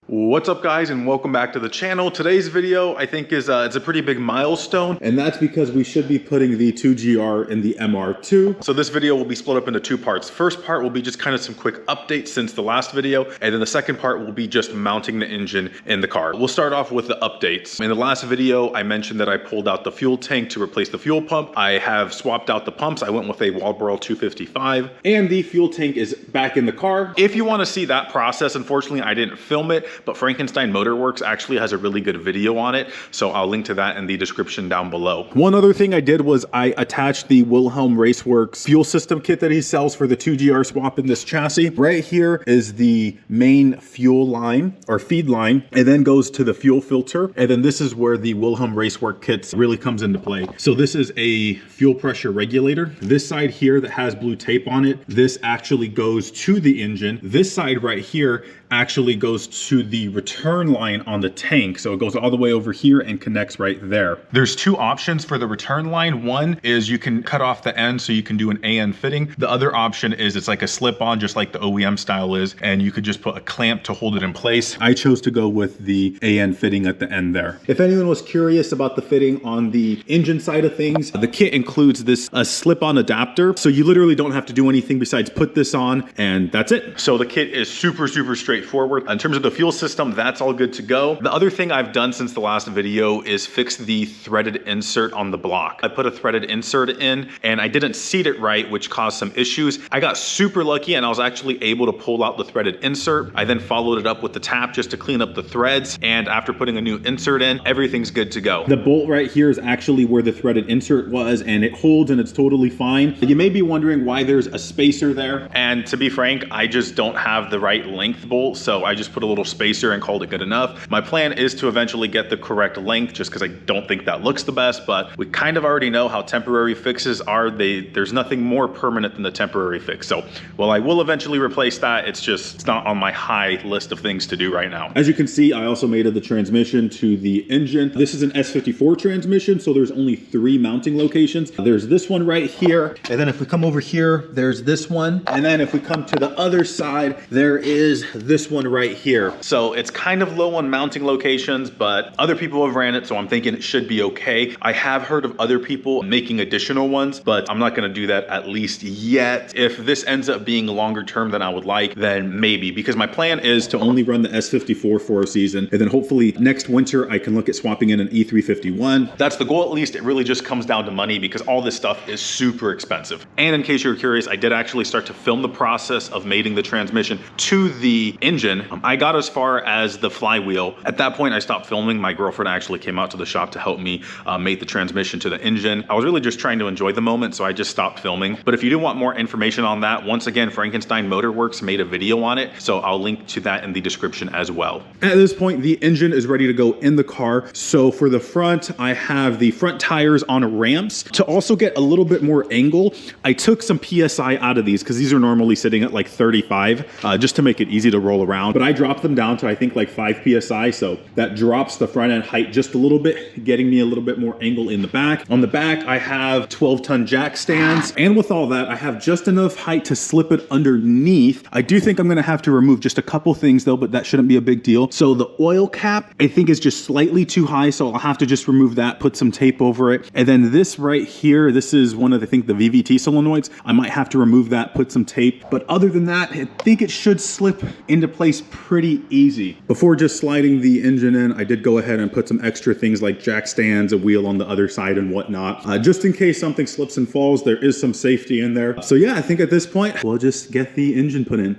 What's up guys, and welcome back to the channel. Today's video I think is it's a pretty big milestone, and that's because we should be putting the 2GR in the MR2. So this video will be split up into two parts. First part will be just kind of some quick updates since the last video, and then the second part will be just mounting the engine in the car. We'll start off with the updates. In the last video I mentioned that I pulled out the fuel tank to replace the fuel pump. I have swapped out the pumps. I went with a Walbro 255, and the fuel tank is back in the car. If you want to see that process, unfortunately I didn't film it, but Frankenstein Motor Works actually has a really good video on it, so I'll link to that in the description down below. One other thing I did was I attached the Wilhelm Raceworks fuel system kit that he sells for the 2GR swap in this chassis. Right here is the main fuel line or feed line, and then goes to the fuel filter, and then this is where the Wilhelm Racework kits really comes into play. So this is a fuel pressure regulator. This side here that has blue tape on it, this actually goes to the engine. This side right here actually goes to the return line on the tank. So it goes all the way over here and connects right there. There's two options for the return line. One is you can cut off the end so you can do an AN fitting. The other option is it's like a slip-on, just like the OEM style is, and you could just put a clamp to hold it in place. I chose to go with the AN fitting at the end there. If anyone was curious about the fitting on the engine side of things, the kit includes this slip-on adapter. So you literally don't have to do anything besides put this on, and that's it. So the kit is super straightforward. In terms of the fuel system, that's all good to go. The other thing I've done since the last video is fix the threaded insert on the block. I put a threaded insert in and I didn't seat it right, which caused some issues. I got super lucky and I was actually able to pull out the threaded insert. I then followed it up with the tap just to clean up the threads, and after putting a new insert in, everything's good to go. The bolt right here is actually where the threaded insert was, and it holds and it's totally fine. You may be wondering why there's a spacer there, and to be frank, I just don't have the right length bolt, so I just put a little spacer and called it good enough. My plan is to eventually get the correct length, just because I don't think that looks the best, but we kind of already know how temporary fixes are. There's nothing more permanent than the temporary fix. So while I will eventually replace that, it's not on my high list of things to do right now. As you can see, I also mated the transmission to the engine. This is an S54 transmission, so there's only 3 mounting locations. There's this one right here, and then if we come over here, there's this one, and then if we come to the other side, there is this one right here. So it's kind of low on mounting locations, but other people have ran it, so I'm thinking it should be okay. I have heard of other people making additional ones, but I'm not gonna do that at least yet. If this ends up being longer term than I would like, then maybe, because my plan is to only run the S54 for a season, and then hopefully next winter I can look at swapping in an E351. That's the goal at least. It really just comes down to money because all this stuff is super expensive. And in case you're curious, I did actually start to film the process of mating the transmission to the engine. I got as far as the flywheel. At that point, I stopped filming. My girlfriend actually came out to the shop to help me mate the transmission to the engine. I was really just trying to enjoy the moment, so I just stopped filming. But if you do want more information on that, once again, Frankenstein Motor Works made a video on it, so I'll link to that in the description as well. At this point, the engine is ready to go in the car. So for the front, I have the front tires on ramps. To also get a little bit more angle, I took some PSI out of these because these are normally sitting at like 35, just to make it easy to roll around. But I dropped them down to I think like 5 PSI, so that drops the front end height just a little bit, getting me a little bit more angle in the back. On the back, I have 12-ton jack stands, and with all that, I have just enough height to slip it underneath. I do think I'm gonna have to remove just a couple things though, but that shouldn't be a big deal. So the oil cap, I think is just slightly too high, so I'll have to just remove that, put some tape over it. And then this right here, this is one of the, I think the VVT solenoids. I might have to remove that, put some tape. But other than that, I think it should slip into place pretty easy. Before just sliding the engine in, I did go ahead and put some extra things like jack stands, a wheel on the other side and whatnot. Just in case something slips and falls, there is some safety in there. So yeah, I think at this point, we'll just get the engine put in.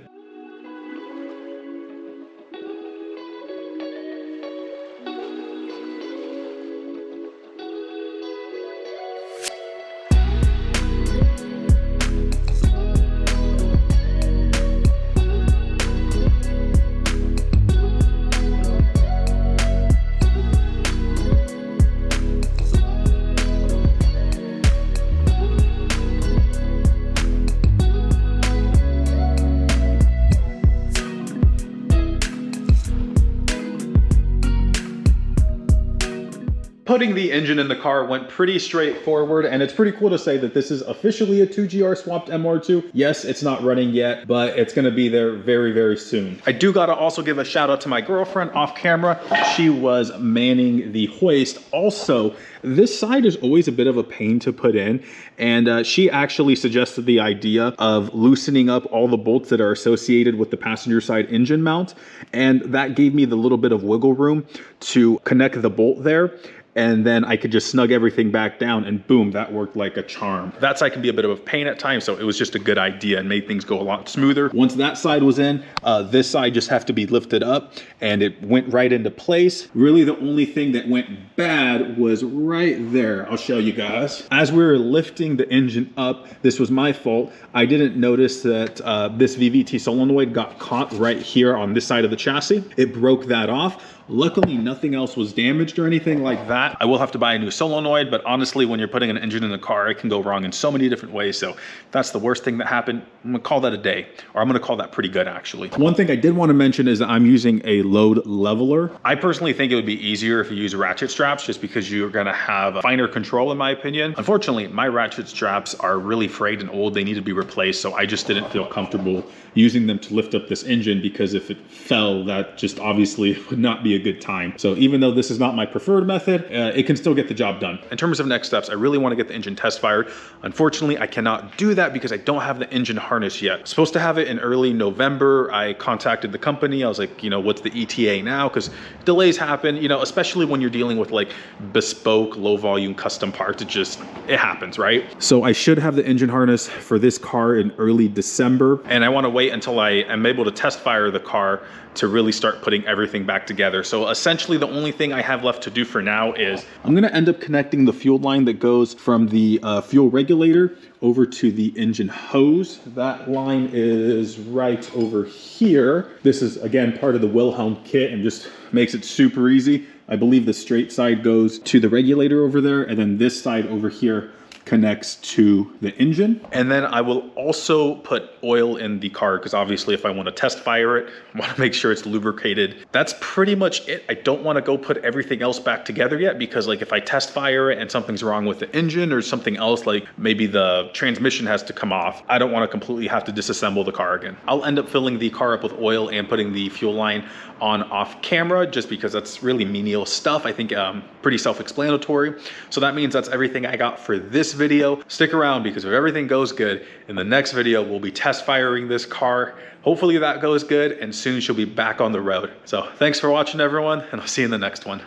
putting the engine in the car went pretty straightforward, and it's pretty cool to say that this is officially a 2GR swapped MR2. Yes, it's not running yet, but it's gonna be there very, very soon. I do gotta also give a shout out to my girlfriend off camera. She was manning the hoist. Also, this side is always a bit of a pain to put in, and she actually suggested the idea of loosening up all the bolts that are associated with the passenger side engine mount, and that gave me the little bit of wiggle room to connect the bolt there, and then I could just snug everything back down, and boom, that worked like a charm. That side can be a bit of a pain at times, so it was just a good idea and made things go a lot smoother. Once that side was in, this side just have to be lifted up, and it went right into place. Really, the only thing that went bad was right there. I'll show you guys. As we were lifting the engine up, this was my fault. I didn't notice that this VVT solenoid got caught right here on this side of the chassis. It broke that off. Luckily, nothing else was damaged or anything like that. I will have to buy a new solenoid, but honestly, when you're putting an engine in the car, it can go wrong in so many different ways. So if that's the worst thing that happened, I'm gonna call that a day, or I'm gonna call that pretty good, actually. One thing I did want to mention is that I'm using a load leveler. I personally think it would be easier if you use ratchet straps, just because you're gonna have finer control, in my opinion. Unfortunately, my ratchet straps are really frayed and old. They need to be replaced, so I just didn't feel comfortable using them to lift up this engine, because if it fell, that just obviously would not be a good time. So even though this is not my preferred method, it can still get the job done. In terms of next steps, I really want to get the engine test fired. Unfortunately, I cannot do that because I don't have the engine harness yet. I'm supposed to have it in early November. I contacted the company. I was like, you know, what's the ETA now? Because delays happen, you know, especially when you're dealing with like bespoke, low volume custom parts. It happens, right? So I should have the engine harness for this car in early December. And I want to wait until I am able to test fire the car to really start putting everything back together. So essentially the only thing I have left to do for now is I'm gonna end up connecting the fuel line that goes from the fuel regulator over to the engine hose. That line is right over here. This is, again, part of the Wilhelm kit and just makes it super easy. I believe the straight side goes to the regulator over there, and then this side over here connects to the engine. And then I will also put oil in the car, because obviously if I want to test fire it, I want to make sure it's lubricated. That's pretty much it. I don't want to go put everything else back together yet, because like if I test fire it and something's wrong with the engine or something else, like maybe the transmission has to come off, I don't want to completely have to disassemble the car again. I'll end up filling the car up with oil and putting the fuel line on off camera, just because that's really menial stuff. I think pretty self-explanatory. So that means that's everything I got for this video. Stick around, because if everything goes good, in the next video we'll be test firing this car. Hopefully that goes good, and soon she'll be back on the road. So thanks for watching, everyone, and I'll see you in the next one.